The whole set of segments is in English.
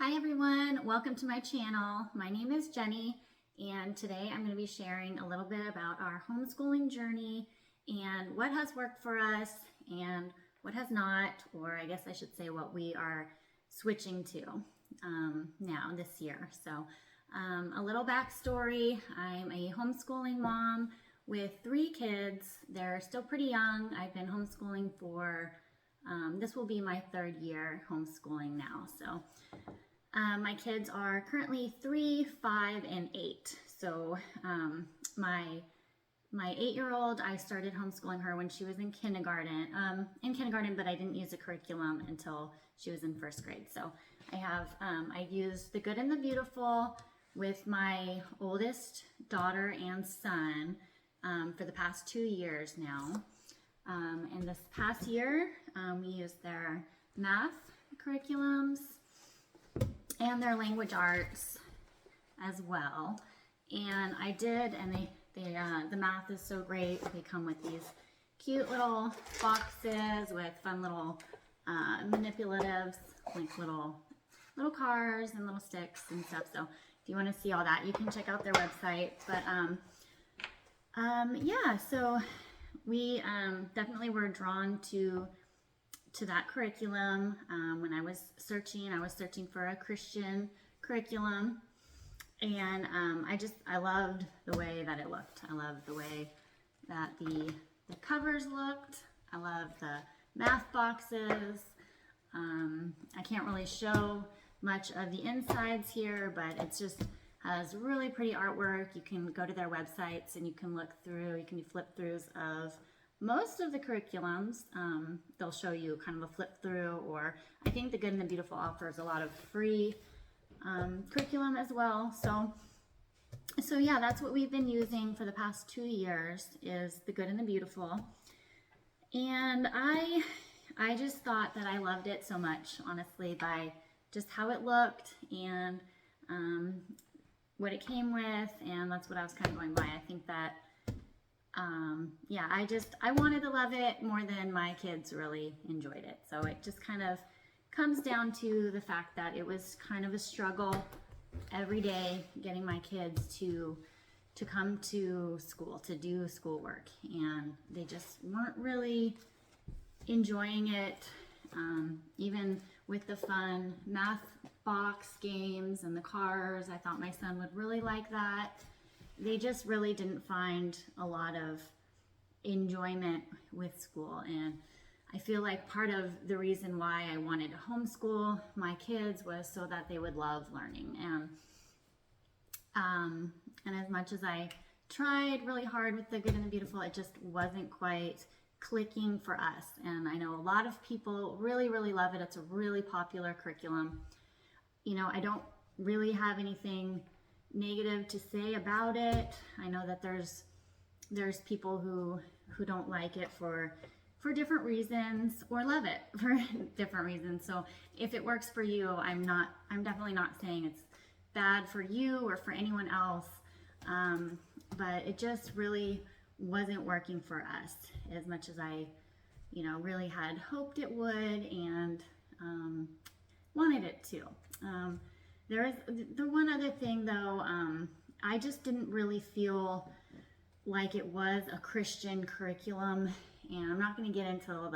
Hi everyone, welcome to my channel. My name is Jenny and today I'm going to be sharing a little bit about our homeschooling journey and what has worked for us and what has not, or I guess I should say what we are switching to now this year. So a little backstory, I'm a homeschooling mom with 3 kids. They're still pretty young. I've been homeschooling for, this will be my 3rd year homeschooling now. So my kids are currently 3, 5, and 8. So my 8-year-old, I started homeschooling her when she was in kindergarten, but I didn't use a curriculum until she was in 1st grade. So I used The Good and the Beautiful with my oldest daughter and son for the past 2 years now. And this past year, we used their math curriculums and their language arts as well. And I did, and the math is so great. They come with these cute little boxes with fun little manipulatives, like little cars and little sticks and stuff. So if you want to see all that, you can check out their website. But yeah, so we definitely were drawn to that curriculum. When I was searching for a Christian curriculum, and I loved the way that it looked. I loved the way that the covers looked. I loved the math boxes. I can't really show much of the insides here, but it just has really pretty artwork. You can go to their websites and you can look through, you can do flip throughs of most of the curriculums. They'll show you kind of a flip through, or I think The Good and the Beautiful offers a lot of free curriculum as well. So yeah, that's what we've been using for the past 2 years, is The Good and the Beautiful. And I just thought that I loved it so much, honestly, by just how it looked and what it came with, and that's what I was kind of going by. I think that yeah, I wanted to love it more than my kids really enjoyed it. So it just kind of comes down to the fact that it was kind of a struggle every day getting my kids to come to school, to do schoolwork, and they just weren't really enjoying it. Even with the fun math box games and the cars, I thought my son would really like that. They just really didn't find a lot of enjoyment with school. And I feel like part of the reason why I wanted to homeschool my kids was so that they would love learning. And as much as I tried really hard with The Good and the Beautiful, it just wasn't quite clicking for us. And I know a lot of people really, really love it. It's a really popular curriculum. You know, I don't really have anything negative to say about it. I know that there's people who don't like it for different reasons, or love it for different reasons. So if it works for you, I'm definitely not saying it's bad for you or for anyone else. But it just really wasn't working for us as much as I, really had hoped it would and wanted it to. There is the one other thing though, I just didn't really feel like it was a Christian curriculum, and I'm not going to get into all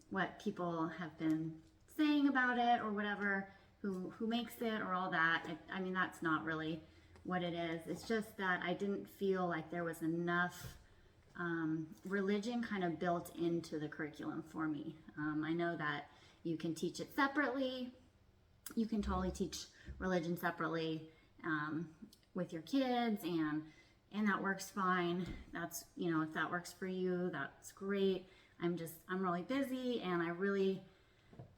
what people have been saying about it or whatever, who makes it or all that. I mean, that's not really what it is. It's just that I didn't feel like there was enough religion kind of built into the curriculum for me. I know that you can teach it separately. You can totally teach religion separately with your kids, and that works fine. That's, if that works for you, that's great. I'm really busy, and I really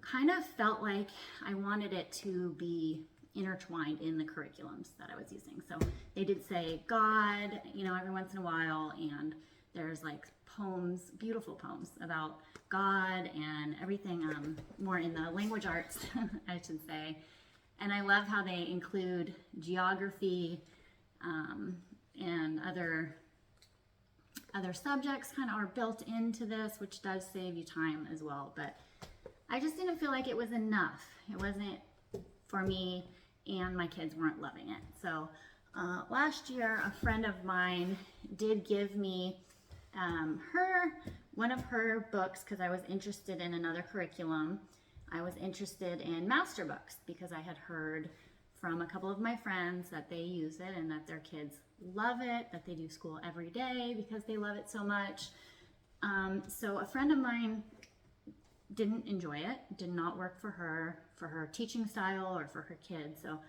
kind of felt like I wanted it to be intertwined in the curriculums that I was using. So they did say God, every once in a while, and there's like poems, beautiful poems about God and everything, more in the language arts, I should say. And I love how they include geography and other subjects kind of are built into this, which does save you time as well. But I just didn't feel like it was enough. It wasn't for me, and my kids weren't loving it. So last year, a friend of mine did give me one of her books because I was interested in another curriculum. I was interested in master books because I had heard from a couple of my friends that they use it and that their kids love it, that they do school every day because they love it so much. So a friend of mine didn't enjoy it, did not work for her teaching style or for her kids. So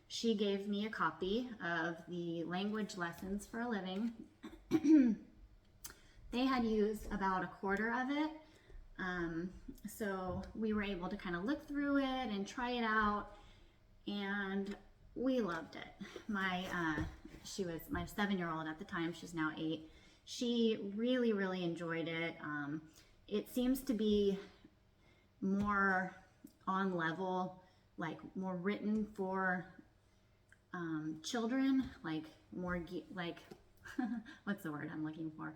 she gave me a copy of the Language Lessons for a Living. They had used about a quarter of it. So we were able to kind of look through it and try it out, and we loved it. She was my 7-year-old at the time. She's now 8. She really, really enjoyed it. It seems to be more on level, like more written for children, like more like what's the word I'm looking for?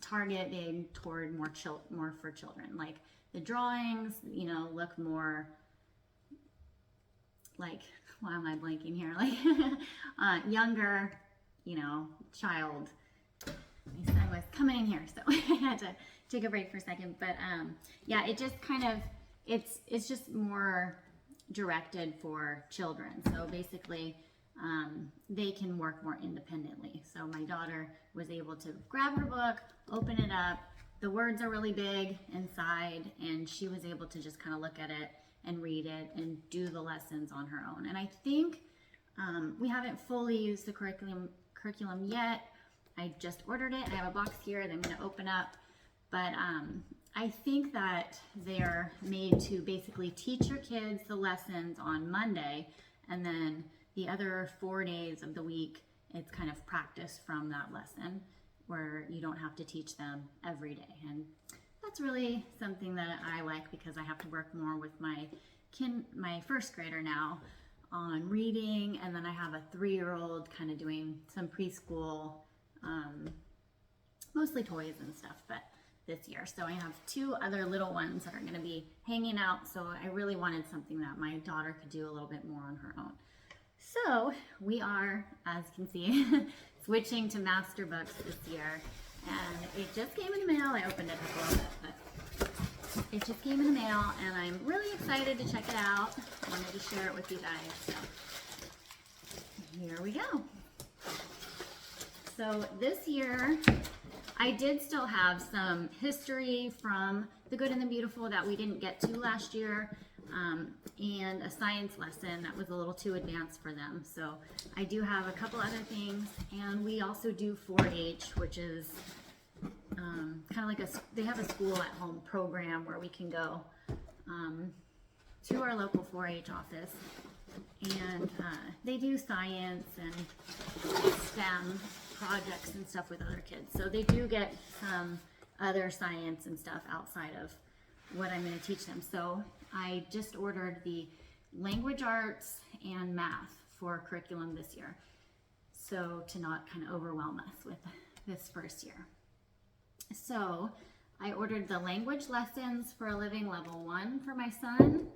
Targeted toward more for children. Like the drawings, you know, look more like, why am I blanking here? Like younger, you know, child. My son was coming in here, so I had to take a break for a second. But yeah, it just kind of, it's just more directed for children. So basically, they can work more independently. So my daughter was able to grab her book, open it up. The words are really big inside, and she was able to just kind of look at it and read it and do the lessons on her own. And I think we haven't fully used the curriculum yet. I just ordered it. I have a box here that I'm going to open up. But I think that they're made to basically teach your kids the lessons on Monday, and then the other 4 days of the week, it's kind of practice from that lesson where you don't have to teach them every day. And that's really something that I like because I have to work more with my first grader now on reading, and then I have a 3-year-old kind of doing some preschool, mostly toys and stuff, but this year. So I have 2 other little ones that are going to be hanging out. So I really wanted something that my daughter could do a little bit more on her own. So we are, as you can see, switching to master books this year. And it just came in the mail. I opened it up a little bit, but it just came in the mail, and I'm really excited to check it out. I wanted to share it with you guys. So here we go. So this year, I did still have some history from The Good and the Beautiful that we didn't get to last year, and a science lesson that was a little too advanced for them. So I do have a couple other things, and we also do 4-H, which is kind of like they have a school at home program where we can go to our local 4-H office, and they do science and STEM projects and stuff with other kids. So they do get some other science and stuff outside of what I'm going to teach them. So I just ordered the language arts and math for curriculum this year, so to not kind of overwhelm us with this first year. So I ordered the Language Lessons for a Living Level 1 for my son.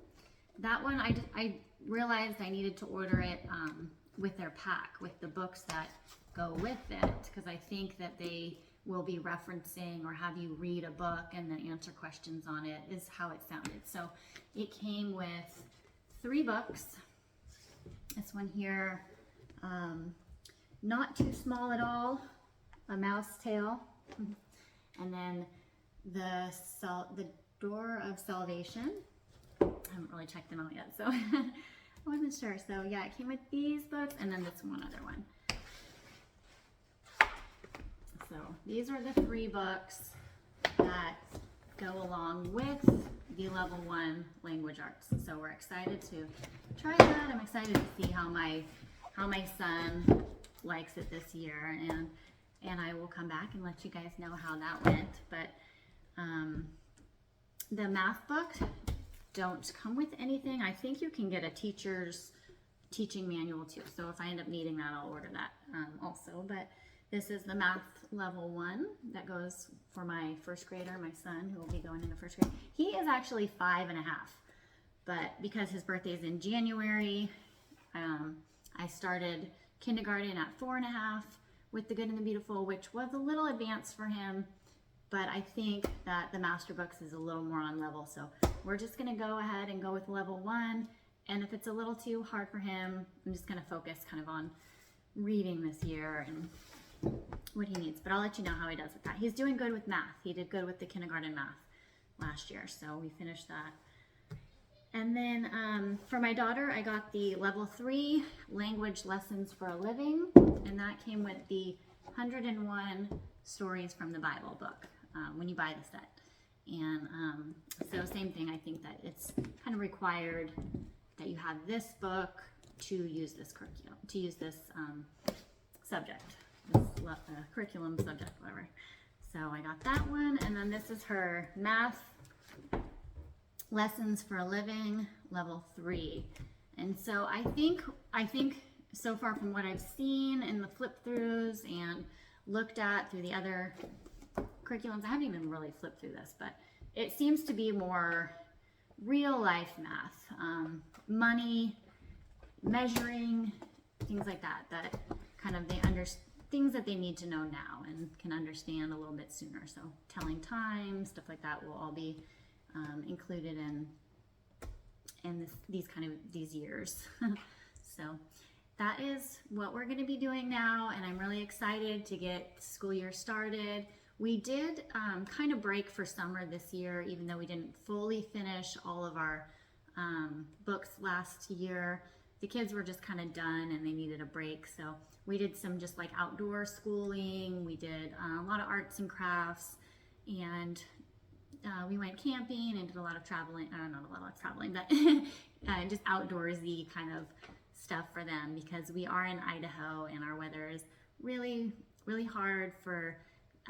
That one I realized I needed to order it with their pack, with the books that go with it, because I think that they will be referencing or have you read a book and then answer questions on it, is how it sounded. So it came with 3 books. This one here, not too small at all, A Mouse Tale, and then the Door of Salvation. I haven't really checked them out yet, so I wasn't sure. So yeah, it came with these books and then this one other one. So these are the 3 books that go along with the level 1 language arts. So we're excited to try that. I'm excited to see how my son likes it this year, and I will come back and let you guys know how that went. But the math books don't come with anything. I think you can get a teacher's teaching manual too. So if I end up needing that, I'll order that also. But this is the math level 1 that goes for my first grader, my son, who will be going into first grade. He is actually 5 and a half, but because his birthday is in January, I started kindergarten at 4.5 with the Good and the Beautiful, which was a little advanced for him, but I think that the Master Books is a little more on level. So we're just gonna go ahead and go with level 1. And if it's a little too hard for him, I'm just gonna focus kind of on reading this year and what he needs. But I'll let you know how he does with that. He's doing good with math. He did good with the kindergarten math last year, so we finished that. And then for my daughter, I got the level 3 language lessons for a living, and that came with the 101 stories from the Bible book when you buy the set. And so same thing, I think that it's kind of required that you have this book to use this curriculum, to use this subject, this curriculum subject, whatever. So I got that one, and then this is her math lessons for a living, level 3. And so I think so far from what I've seen in the flip throughs and looked at through the other curriculums, I haven't even really flipped through this, but it seems to be more real life math, money, measuring, things like that, that kind of things that they need to know now and can understand a little bit sooner. So telling time, stuff like that will all be included in these years. So that is what we're going to be doing now, and I'm really excited to get school year started. We did kind of break for summer this year, even though we didn't fully finish all of our books last year. The kids were just kind of done and they needed a break, so we did some just like outdoor schooling. We did a lot of arts and crafts, and we went camping and did a lot of traveling. Not a lot of traveling, but just outdoorsy kind of stuff for them, because we are in Idaho and our weather is really, really hard for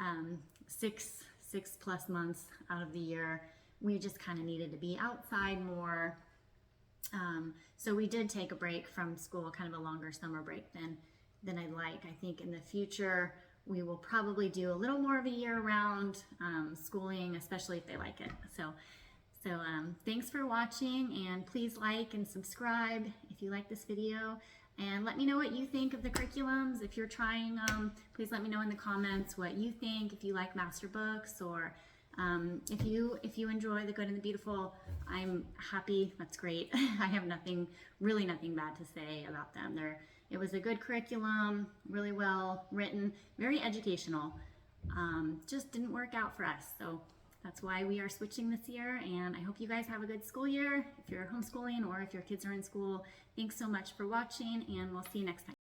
6+ months out of the year. We just kind of needed to be outside more. So we did take a break from school, kind of a longer summer break than I'd like. I think in the future we will probably do a little more of a year-round schooling, especially if they like it. So thanks for watching, and please like and subscribe if you like this video. And let me know what you think of the curriculums. If you're trying them, please let me know in the comments what you think, if you like Master Books, or if you enjoy the Good and the Beautiful. I'm happy. That's great. I have really nothing bad to say about them. It was a good curriculum, really well written, very educational. Just didn't work out for us. So that's why we are switching this year, and I hope you guys have a good school year if you're homeschooling or if your kids are in school. Thanks so much for watching, and we'll see you next time.